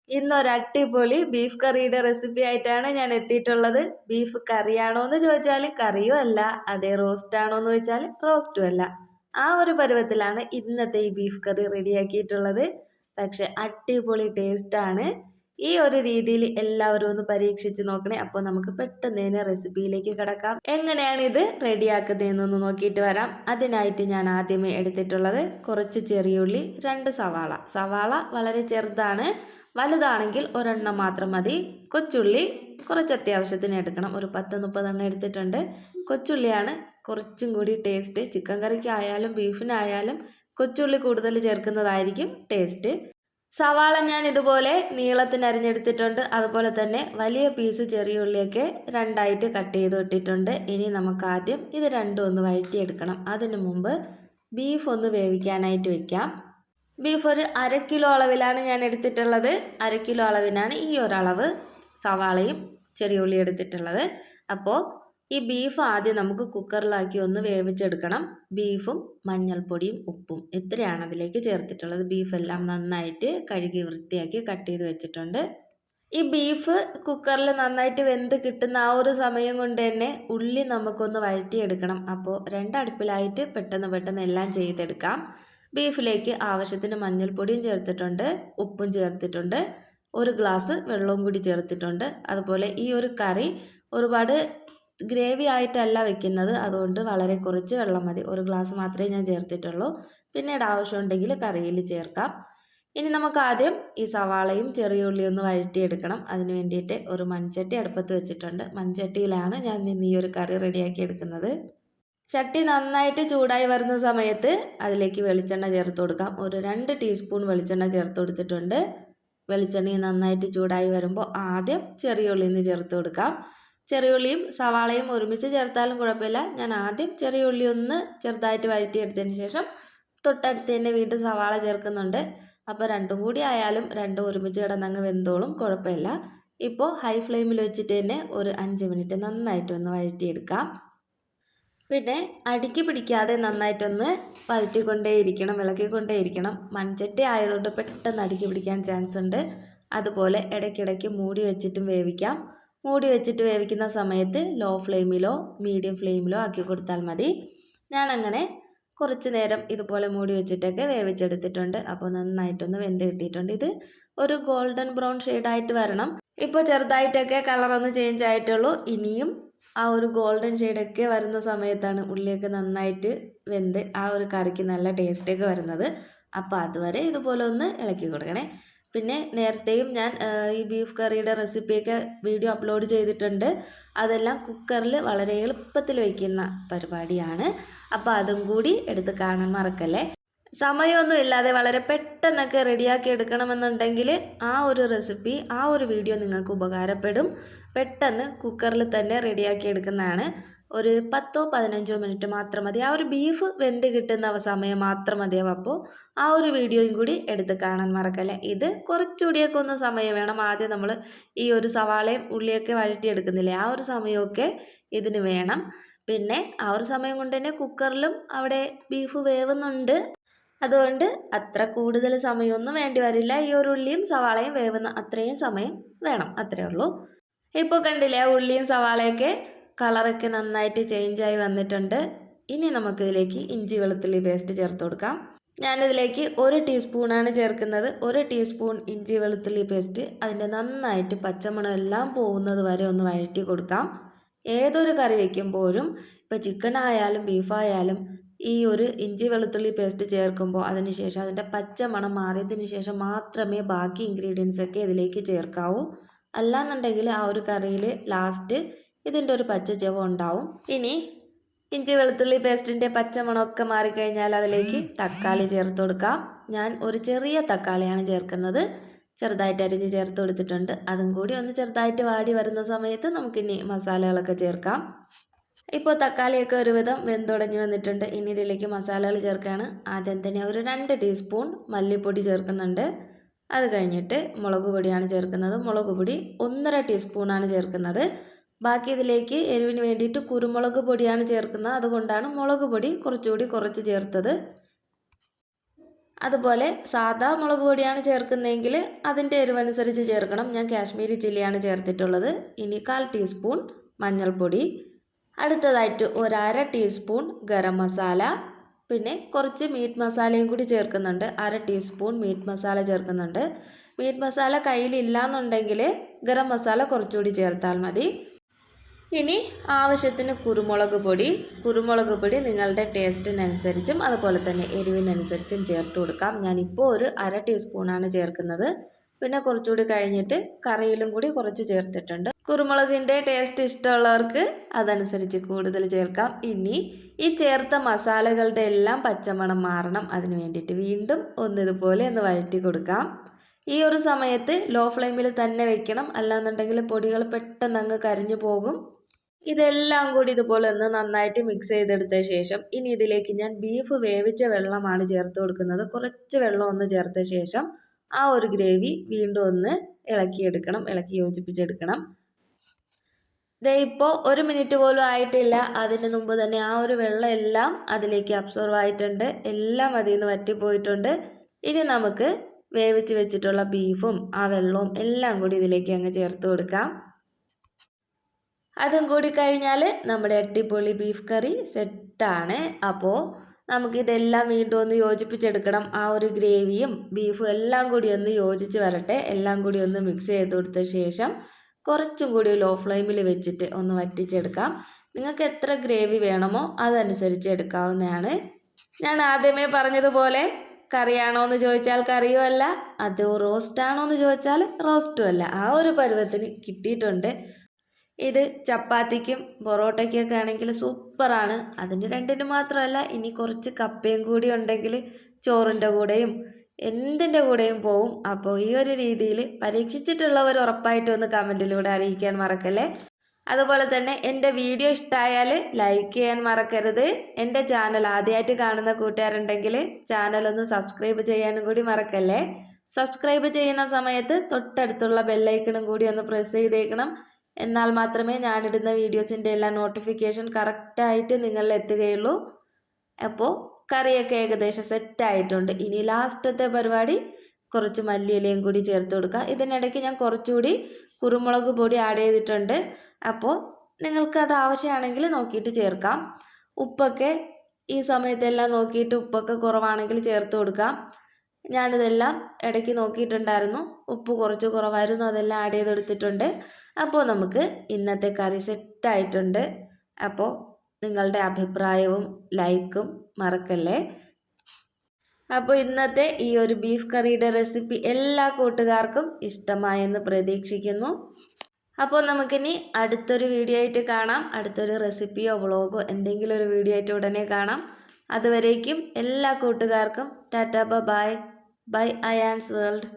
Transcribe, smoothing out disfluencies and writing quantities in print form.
ഇന്നൊരു അടിപൊളി ബീഫ് കറിയുടെ റെസിപ്പി ആയിട്ടാണ് ഞാൻ എത്തിയിട്ടുള്ളത്. ബീഫ് കറിയാണോ എന്ന് ചോദിച്ചാൽ കറിയും അല്ല, അതേ റോസ്റ്റ് ആണോ എന്ന് ചോദിച്ചാൽ റോസ്റ്റും അല്ല. ആ ഒരു പരുവത്തിലാണ് ഇന്നത്തെ ഈ ബീഫ് കറി റെഡിയാക്കിയിട്ടുള്ളത്. പക്ഷെ അടിപൊളി ടേസ്റ്റാണ്. ഈ ഒരു രീതിയിൽ എല്ലാവരും ഒന്ന് പരീക്ഷിച്ച് നോക്കണേ. അപ്പോൾ നമുക്ക് പെട്ടെന്ന് തന്നെ റെസിപ്പിയിലേക്ക് കിടക്കാം. എങ്ങനെയാണ് ഇത് റെഡിയാക്കുന്നതെന്നൊന്ന് നോക്കിയിട്ട് വരാം. അതിനായിട്ട് ഞാൻ ആദ്യമേ എടുത്തിട്ടുള്ളത് കുറച്ച് ചെറിയുള്ളി, 2 സവാള. സവാള വളരെ ചെറുതാണ്, വലുതാണെങ്കിൽ ഒരെണ്ണം മാത്രം മതി. കൊച്ചുള്ളി കുറച്ച് അത്യാവശ്യത്തിന് എടുക്കണം. ഒരു 10-30 എണ്ണം എടുത്തിട്ടുണ്ട്. കൊച്ചുള്ളിയാണ് കുറച്ചും കൂടി ടേസ്റ്റ്. ചിക്കൻ കറിക്കായാലും ബീഫിനായാലും കൊച്ചുള്ളി കൂടുതൽ ചേർക്കുന്നതായിരിക്കും ടേസ്റ്റ്. സവാള ഞാൻ ഇതുപോലെ നീളത്തിന് അരിഞ്ഞെടുത്തിട്ടുണ്ട്. അതുപോലെ തന്നെ വലിയ പീസ് ചെറിയ ഉള്ളിയൊക്കെ 2ആയിട്ട് കട്ട് ചെയ്ത് ഇട്ടിട്ടുണ്ട്. ഇനി നമുക്ക് ആദ്യം ഇത് രണ്ടും ഒന്ന് വഴറ്റിയെടുക്കണം. അതിനു മുമ്പ് ബീഫ് ഒന്ന് വേവിക്കാനായിട്ട് വെക്കാം. ബീഫ് ഒരു 1/2 കിലോ അളവിലാണ് ഞാൻ എടുത്തിട്ടുള്ളത്. 1/2 കിലോ അളവിനാണ് ഈ ഒരളവ് സവാളയും ചെറിയ ഉള്ളി എടുത്തിട്ടുള്ളത്. അപ്പോൾ ഈ ബീഫ് ആദ്യം നമുക്ക് കുക്കറിലാക്കി ഒന്ന് വേവിച്ചെടുക്കണം. ബീഫും മഞ്ഞൾപ്പൊടിയും ഉപ്പും ഇത്രയാണ് അതിലേക്ക് ചേർത്തിട്ടുള്ളത്. ബീഫെല്ലാം നന്നായിട്ട് കഴുകി വൃത്തിയാക്കി കട്ട് ചെയ്ത് വെച്ചിട്ടുണ്ട്. ഈ ബീഫ് കുക്കറിൽ നന്നായിട്ട് വെന്ത് കിട്ടുന്ന ആ ഒരു സമയം കൊണ്ട് തന്നെ ഉള്ളി നമുക്കൊന്ന് വഴറ്റിയെടുക്കണം. അപ്പോൾ 2 അടുപ്പിലായിട്ട് പെട്ടെന്ന് എല്ലാം ചെയ്തെടുക്കാം. ബീഫിലേക്ക് ആവശ്യത്തിന് മഞ്ഞൾപ്പൊടിയും ചേർത്തിട്ടുണ്ട്, ഉപ്പും ചേർത്തിട്ടുണ്ട്, 1 ഗ്ലാസ് വെള്ളവും കൂടി ചേർത്തിട്ടുണ്ട്. അതുപോലെ ഈ ഒരു കറി ഒരുപാട് ഗ്രേവി ആയിട്ടല്ല വെക്കുന്നത്, അതുകൊണ്ട് വളരെ കുറച്ച് വെള്ളം മതി. 1 ഗ്ലാസ് മാത്രമേ ഞാൻ ചേർത്തിട്ടുള്ളൂ. പിന്നീട് ആവശ്യമുണ്ടെങ്കിൽ കറിയിൽ ചേർക്കാം. ഇനി നമുക്ക് ആദ്യം ഈ സവാളയും ചെറിയ ഉള്ളിയും ഒന്ന് വഴറ്റിയെടുക്കണം. അതിന് വേണ്ടിയിട്ട് ഒരു മൺചട്ടി അടുപ്പത്ത് വെച്ചിട്ടുണ്ട്. മൺചട്ടിയിലാണ് ഞാൻ ഇന്ന് ഈ ഒരു കറി റെഡിയാക്കി എടുക്കുന്നത്. ചട്ടി നന്നായിട്ട് ചൂടായി വരുന്ന സമയത്ത് അതിലേക്ക് വെളിച്ചെണ്ണ ചേർത്ത് കൊടുക്കാം. ഒരു 2 ടീസ്പൂൺ വെളിച്ചെണ്ണ ചേർത്ത് കൊടുത്തിട്ടുണ്ട്. വെളിച്ചെണ്ണ നന്നായിട്ട് ചൂടായി വരുമ്പോൾ ആദ്യം ചെറിയ ഉള്ളിയിൽ നിന്ന് ചേർത്ത് കൊടുക്കാം. ചെറിയ ഉള്ളിയും സവാളയും ഒരുമിച്ച് ചേർത്താലും കുഴപ്പമില്ല. ഞാൻ ആദ്യം ചെറിയ ഉള്ളി ഒന്ന് ചെറുതായിട്ട് വഴറ്റിയെടുത്തതിന് ശേഷം തൊട്ടടുത്ത് തന്നെ വീണ്ടും സവാള ചേർക്കുന്നുണ്ട്. അപ്പോൾ രണ്ടും കൂടി ആയാലും രണ്ടും ഒരുമിച്ച് കിടന്നങ്ങ് വെന്തോളും, കുഴപ്പമില്ല. ഇപ്പോൾ ഹൈ ഫ്ലെയിമിൽ വെച്ചിട്ട് തന്നെ ഒരു 5 മിനിറ്റ് നന്നായിട്ടൊന്ന് വഴറ്റിയെടുക്കാം. പിന്നെ അടുക്കി പിടിക്കാതെ നന്നായിട്ടൊന്ന് വഴറ്റിക്കൊണ്ടേയിരിക്കണം, ഇളക്കിക്കൊണ്ടേയിരിക്കണം. മൺചട്ടി ആയതുകൊണ്ട് പെട്ടെന്ന് അടുക്കി പിടിക്കാൻ ചാൻസ് ഉണ്ട്. അതുപോലെ ഇടയ്ക്കിടയ്ക്ക് മൂടി വെച്ചിട്ടും വേവിക്കാം. മൂടി വെച്ചിട്ട് വേവിക്കുന്ന സമയത്ത് ലോ ഫ്ലെയിമിലോ മീഡിയം ഫ്ലെയിമിലോ ആക്കി കൊടുത്താൽ മതി. ഞാനങ്ങനെ കുറച്ച് നേരം ഇതുപോലെ മൂടി വെച്ചിട്ടൊക്കെ വേവിച്ചെടുത്തിട്ടുണ്ട്. അപ്പോൾ നന്നായിട്ടൊന്ന് വെന്ത് കിട്ടിയിട്ടുണ്ട്. ഇത് ഒരു ഗോൾഡൻ ബ്രൗൺ ഷെയ്ഡായിട്ട് വരണം. ഇപ്പോൾ ചെറുതായിട്ടൊക്കെ കളറൊന്ന് ചേഞ്ച് ആയിട്ടുള്ളൂ. ഇനിയും ആ ഒരു ഗോൾഡൻ ഷെയ്ഡൊക്കെ വരുന്ന സമയത്താണ് ഉള്ളിയൊക്കെ നന്നായിട്ട് വെന്ത് ആ ഒരു കറിക്ക് നല്ല ടേസ്റ്റൊക്കെ വരുന്നത്. അപ്പോൾ അതുവരെ ഇതുപോലെ ഒന്ന് ഇളക്കി കൊടുക്കണേ. പിന്നെ നേരത്തെയും ഞാൻ ഈ ബീഫ് കറിയുടെ റെസിപ്പിയൊക്കെ വീഡിയോ അപ്ലോഡ് ചെയ്തിട്ടുണ്ട്. അതെല്ലാം കുക്കറിൽ വളരെ എളുപ്പത്തിൽ വയ്ക്കുന്ന പരിപാടിയാണ്. അപ്പോൾ അതും കൂടി എടുത്ത് കാണാൻ മറക്കല്ലേ. സമയമൊന്നും ഇല്ലാതെ വളരെ പെട്ടെന്നൊക്കെ റെഡിയാക്കി എടുക്കണമെന്നുണ്ടെങ്കിൽ ആ ഒരു റെസിപ്പി, ആ ഒരു വീഡിയോ നിങ്ങൾക്ക് ഉപകാരപ്പെടും. പെട്ടെന്ന് കുക്കറിൽ തന്നെ റെഡിയാക്കി എടുക്കുന്നതാണ്. ഒരു 10-15 മിനിറ്റ് മാത്രം മതി. ആ ഒരു ബീഫ് വെന്ത് കിട്ടുന്ന സമയം മാത്രം മതിയാവും. അപ്പോൾ ആ ഒരു വീഡിയോയും കൂടി എടുത്ത് കാണാൻ മറക്കല്ലേ. ഇത് കുറച്ചുകൂടിയൊക്കെ ഒന്ന് സമയം വേണം. ആദ്യം നമ്മൾ ഈ ഒരു സവാളയും ഉള്ളിയൊക്കെ വഴറ്റിയെടുക്കുന്നില്ലേ, ആ ഒരു സമയമൊക്കെ ഇതിന് വേണം. പിന്നെ ആ ഒരു സമയം കൊണ്ട് തന്നെ കുക്കറിലും അവിടെ ബീഫ് വേവുന്നുണ്ട്. അതുകൊണ്ട് അത്ര കൂടുതൽ സമയമൊന്നും വേണ്ടി വരില്ല. ഈ ഒരു ഉള്ളിയും സവാളയും വേവുന്ന അത്രയും സമയം വേണം, അത്രയേ ഉള്ളൂ. ഇപ്പോൾ കണ്ടില്ലേ, ആ ഉള്ളിയും സവാളയൊക്കെ കളറൊക്കെ നന്നായിട്ട് ചേഞ്ചായി വന്നിട്ടുണ്ട്. ഇനി നമുക്കിതിലേക്ക് ഇഞ്ചി വെളുത്തുള്ളി പേസ്റ്റ് ചേർത്ത് കൊടുക്കാം. ഞാനിതിലേക്ക് 1 ടീസ്പൂണാണ് ചേർക്കുന്നത്. 1 ടീസ്പൂൺ ഇഞ്ചി വെളുത്തുള്ളി പേസ്റ്റ്. അതിൻ്റെ നന്നായിട്ട് പച്ചമണം എല്ലാം പോകുന്നത് വരെ ഒന്ന് വഴറ്റി കൊടുക്കാം. ഏതൊരു കറി വയ്ക്കുമ്പോഴും ഇപ്പോൾ ചിക്കൻ ആയാലും ബീഫായാലും ഈ ഒരു ഇഞ്ചി വെളുത്തുള്ളി പേസ്റ്റ് ചേർക്കുമ്പോൾ അതിനുശേഷം അതിൻ്റെ പച്ച മണം മാറിയതിന് ശേഷം മാത്രമേ ബാക്കി ഇൻഗ്രീഡിയൻസൊക്കെ ഇതിലേക്ക് ചേർക്കാവൂ. അല്ലാന്നുണ്ടെങ്കിൽ ആ ഒരു കറിയിൽ ലാസ്റ്റ് ഇതിൻ്റെ ഒരു പച്ച ചുവ ഉണ്ടാവും. ഇനി ഇഞ്ചി വെളുത്തുള്ളി പേസ്റ്റിൻ്റെ പച്ചമണമൊക്കെ മാറിക്കഴിഞ്ഞാൽ അതിലേക്ക് തക്കാളി ചേർത്ത് കൊടുക്കാം. ഞാൻ ഒരു ചെറിയ തക്കാളിയാണ് ചേർക്കുന്നത്. ചെറുതായിട്ട് അരിഞ്ഞ് ചേർത്ത് കൊടുത്തിട്ടുണ്ട്. അതും കൂടി ഒന്ന് ചെറുതായിട്ട് വാടി വരുന്ന സമയത്ത് നമുക്കിനി മസാലകളൊക്കെ ചേർക്കാം. ഇപ്പോൾ തക്കാളിയൊക്കെ ഒരുവിധം വെന്തുടഞ്ഞ് വന്നിട്ടുണ്ട്. ഇനി ഇതിലേക്ക് മസാലകൾ ചേർക്കുകയാണ്. ആദ്യം തന്നെ ഒരു 2 ടീസ്പൂൺ മല്ലിപ്പൊടി ചേർക്കുന്നുണ്ട്. അത് കഴിഞ്ഞിട്ട് മുളക് പൊടിയാണ് ചേർക്കുന്നത്. മുളക് പൊടി 1.5 ടീസ്പൂണാണ് ചേർക്കുന്നത്. ബാക്കി ഇതിലേക്ക് എരിവിന് വേണ്ടിയിട്ട് കുരുമുളക് പൊടിയാണ് ചേർക്കുന്നത്. അതുകൊണ്ടാണ് മുളക് പൊടി കുറച്ചുകൂടി കുറച്ച് ചേർത്തത്. അതുപോലെ സാദാ മുളക് പൊടിയാണ് ചേർക്കുന്നതെങ്കിൽ അതിൻ്റെ എരിവനുസരിച്ച് ചേർക്കണം. ഞാൻ കാശ്മീരി ചില്ലിയാണ് ചേർത്തിട്ടുള്ളത്. ഇനി 1/4 ടീസ്പൂൺ മഞ്ഞൾപ്പൊടി, അടുത്തതായിട്ട് 1/2 ടീസ്പൂൺ ഗരം മസാല, പിന്നെ കുറച്ച് മീറ്റ് മസാലയും കൂടി ചേർക്കുന്നുണ്ട്. 1/2 ടീസ്പൂൺ മീറ്റ് മസാല ചേർക്കുന്നുണ്ട്. മീറ്റ് മസാല കയ്യിലില്ലാന്നുണ്ടെങ്കിൽ ഗരം മസാല കുറച്ചുകൂടി ചേർത്താൽ മതി. ഇനി ആവശ്യത്തിന് കുരുമുളക് പൊടി നിങ്ങളുടെ ടേസ്റ്റിനനുസരിച്ചും അതുപോലെ തന്നെ എരിവിനനുസരിച്ചും ചേർത്ത് കൊടുക്കാം. ഞാനിപ്പോൾ ഒരു 1/2 ടീസ്പൂണാണ് ചേർക്കുന്നത്. പിന്നെ കുറച്ചുകൂടി കഴിഞ്ഞിട്ട് കറിയിലും കൂടി കുറച്ച് ചേർത്തിട്ടുണ്ട്. കുരുമുളകിൻ്റെ ടേസ്റ്റ് ഇഷ്ടമുള്ളവർക്ക് അതനുസരിച്ച് കൂടുതൽ ചേർക്കാം. ഇനി ഈ ചേർത്ത മസാലകളുടെ എല്ലാം പച്ചമണം മാറണം. അതിന് വേണ്ടിയിട്ട് വീണ്ടും ഇതുപോലെ ഒന്ന് വഴറ്റി കൊടുക്കാം. ഈ ഒരു സമയത്ത് ലോ ഫ്ലെയിമിൽ തന്നെ വെക്കണം, അല്ലാന്നുണ്ടെങ്കിൽ പൊടികൾ പെട്ടെന്ന് അങ്ങ് കരിഞ്ഞു പോകും. ഇതെല്ലാം കൂടി ഇതുപോലെ ഒന്ന് നന്നായിട്ട് മിക്സ് ചെയ്തെടുത്ത ശേഷം ഇനി ഇതിലേക്ക് ഞാൻ ബീഫ് വേവിച്ച വെള്ളമാണ് ചേർത്ത് കൊടുക്കുന്നത്. കുറച്ച് വെള്ളം ഒന്ന് ചേർത്ത ശേഷം ആ ഒരു ഗ്രേവി വീണ്ടും ഒന്ന് ഇളക്കി യോജിപ്പിച്ചെടുക്കണം. ദേ ഇപ്പോൾ 1 മിനിറ്റ് പോലും ആയിട്ടില്ല. അതിന് മുമ്പ് തന്നെ ആ ഒരു വെള്ളം എല്ലാം അതിലേക്ക് അബ്സോർവ് ആയിട്ടുണ്ട്. എല്ലാം അതിൽ നിന്ന് വറ്റിപ്പോയിട്ടുണ്ട്. ഇനി നമുക്ക് വേവിച്ച് വെച്ചിട്ടുള്ള ബീഫും ആ വെള്ളവും എല്ലാം കൂടി ഇതിലേക്ക് അങ്ങ് ചേർത്ത് കൊടുക്കാം. അതും കൂടി കഴിഞ്ഞാൽ നമ്മുടെ അടിപൊളി ബീഫ് കറി സെറ്റാണ്. അപ്പോൾ നമുക്കിതെല്ലാം വീണ്ടും ഒന്ന് യോജിപ്പിച്ചെടുക്കണം. ആ ഒരു ഗ്രേവിയും ബീഫും എല്ലാം കൂടി ഒന്ന് യോജിച്ച് വരട്ടെ. എല്ലാം കൂടി ഒന്ന് മിക്സ് ചെയ്ത് കൊടുത്ത ശേഷം കുറച്ചും കൂടി ലോ ഫ്ലെയിമിൽ വെച്ചിട്ട് ഒന്ന് വറ്റിച്ചെടുക്കാം. നിങ്ങൾക്ക് എത്ര ഗ്രേവി വേണമോ അതനുസരിച്ച് എടുക്കാവുന്നതാണ്. ഞാൻ ആദ്യമേ പറഞ്ഞതുപോലെ കറിയാണോ എന്ന് ചോദിച്ചാൽ കറിയും അല്ല, അത് റോസ്റ്റാണോ എന്ന് ചോദിച്ചാൽ റോസ്റ്റും അല്ല. ആ ഒരു പരുവത്തിന് കിട്ടിയിട്ടുണ്ട്. ഇത് ചപ്പാത്തിക്കും പൊറോട്ടയ്ക്കൊക്കെ ആണെങ്കിൽ സൂപ്പറാണ്. അതിന് രണ്ടിന് മാത്രമല്ല, ഇനി കുറച്ച് കപ്പയും കൂടി ഉണ്ടെങ്കിൽ ചോറിൻ്റെ കൂടെയും എന്തിൻ്റെ കൂടെയും പോവും. അപ്പോൾ ഈ ഒരു രീതിയിൽ പരീക്ഷിച്ചിട്ടുള്ളവർ ഉറപ്പായിട്ടും ഒന്ന് കമൻറ്റിലൂടെ അറിയിക്കാൻ മറക്കല്ലേ. അതുപോലെ തന്നെ എൻ്റെ വീഡിയോ ഇഷ്ടമായാൽ ലൈക്ക് ചെയ്യാൻ മറക്കരുത്. എൻ്റെ ചാനൽ ആദ്യമായിട്ട് കാണുന്ന കൂട്ടുകാരുണ്ടെങ്കിൽ ചാനലൊന്ന് സബ്സ്ക്രൈബ് ചെയ്യാനും കൂടി മറക്കല്ലേ. സബ്സ്ക്രൈബ് ചെയ്യുന്ന സമയത്ത് തൊട്ടടുത്തുള്ള ബെല്ലൈക്കണും കൂടി ഒന്ന് പ്രസ് ചെയ്തേക്കണം. എന്നാൽ മാത്രമേ ഞാനിടുന്ന വീഡിയോസിൻ്റെ എല്ലാം നോട്ടിഫിക്കേഷൻ കറക്റ്റായിട്ട് നിങ്ങളിൽ എത്തുകയുള്ളൂ. അപ്പോൾ കറിയൊക്കെ ഏകദേശം സെറ്റായിട്ടുണ്ട്. ഇനി ലാസ്റ്റത്തെ പരിപാടി കുറച്ച് മല്ലിയിലയും കൂടി ചേർത്ത് കൊടുക്കുക. ഇതിനിടയ്ക്ക് ഞാൻ കുറച്ചുകൂടി കുരുമുളക് പൊടി ആഡ് ചെയ്തിട്ടുണ്ട്. അപ്പോൾ നിങ്ങൾക്കത് ആവശ്യമാണെങ്കിൽ നോക്കിയിട്ട് ചേർക്കാം. ഉപ്പൊക്കെ ഈ സമയത്തെല്ലാം നോക്കിയിട്ട് ഉപ്പൊക്കെ കുറവാണെങ്കിൽ ചേർത്ത് കൊടുക്കാം. ഞാനിതെല്ലാം ഇടയ്ക്ക് നോക്കിയിട്ടുണ്ടായിരുന്നു, ഉപ്പ് കുറച്ച് കുറവായിരുന്നു, അതെല്ലാം ആഡ് ചെയ്തെടുത്തിട്ടുണ്ട്. അപ്പോൾ നമുക്ക് ഇന്നത്തെ കറി സെറ്റായിട്ടുണ്ട്. അപ്പോൾ നിങ്ങളുടെ അഭിപ്രായവും ലൈക്കും മറക്കല്ലേ. അപ്പോൾ ഇന്നത്തെ ഈ ഒരു ബീഫ് കറിയുടെ റെസിപ്പി എല്ലാ കൂട്ടുകാർക്കും ഇഷ്ടമായെന്ന് പ്രതീക്ഷിക്കുന്നു. അപ്പോൾ നമുക്കിനി അടുത്തൊരു വീഡിയോ ആയിട്ട് കാണാം. അടുത്തൊരു റെസിപ്പിയോ വ്ളോഗോ എന്തെങ്കിലും ഒരു വീഡിയോ ആയിട്ട് ഉടനെ കാണാം. അതുവരേക്കും എല്ലാ കൂട്ടുകാർക്കും tata bye bye. Ayan's world.